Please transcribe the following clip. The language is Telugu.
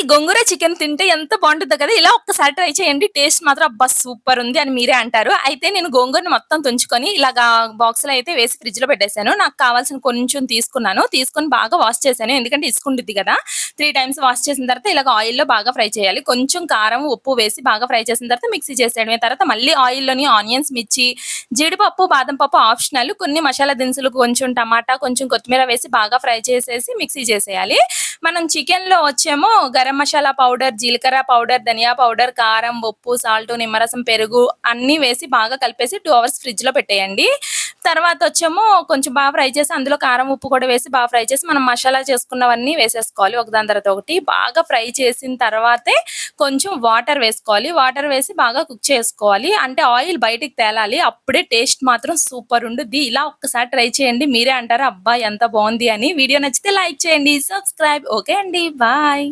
గోంగూర చికెన్ తింటే ఎంత బావుంటుందో కదా! ఇలా ఒక్కసారి ట్రై చేయండి. టేస్ట్ మాత్రం అబ్బా! సూపర్ ఉంది అని మీరే అంటారు. అయితే నేను గోంగూరని మొత్తం తుంచుకొని ఇలాగా బాక్స్‌లో అయితే వేసి ఫ్రిడ్జ్‌లో పెట్టేసాను. నాకు కావాల్సిన కొంచెం తీసుకున్నాను. తీసుకొని బాగా వాష్ చేశాను. ఎందుకంటే ఇసుకుండిద్ది గదా! 3 టైమ్స్ వాష్ చేసిన తర్వాత ఇలాగ ఆయిల్‌లో బాగా ఫ్రై చేయాలి. కొంచెం కారం, ఉప్పు వేసి బాగా ఫ్రై చేసిన తర్వాత మిక్సీ చేసేయడమే. తర్వాత మళ్ళీ ఆయిల్‌లోని ఆనియన్స్, మిర్చి, జీడిపప్పు, బాదం పప్పు ఆప్షనల్. కొన్ని మసాలా దినుసులు, కొంచెం టమాటా, కొంచెం కొత్తిమీర వేసి బాగా ఫ్రై చేసేసి మిక్సీ చేసేయాలి. మనం చికెన్‌లో వచ్చేమో గరం మసాలా పౌడర్, జీలకర్ర పౌడర్, ధనియా పౌడర్, కారం, ఉప్పు, సాల్టు, నిమ్మరసం, పెరుగు అన్నీ వేసి బాగా కలిపేసి 2 అవర్స్ ఫ్రిడ్జ్‌లో పెట్టేయండి. తర్వాతొచ్చేమో కొంచెం బాగా ఫ్రై చేసి అందులో కారం, ఉప్పు కూడా వేసి బాగా ఫ్రై చేసి మనం మసాలా చేసుకున్నవన్నీ వేసేసుకోవాలి ఒకదాని తర్వాత ఒకటి. బాగా ఫ్రై చేసిన తర్వాతే కొంచెం వాటర్ వేసుకోవాలి. వాటర్ వేసి బాగా కుక్ చేసుకోవాలి. అంటే ఆయిల్ బయటికి తేలాలి. అప్పుడే టేస్ట్ మాత్రం సూపర్ ఉండుద్ది. ఇలా ఒక్కసారి ట్రై చేయండి. మీరే అంటారు అబ్బా! ఎంత బావుంది అని. వీడియో నచ్చితే లైక్ చేయండి. సబ్స్క్రైబ్. ఓకే అండి. బాయ్.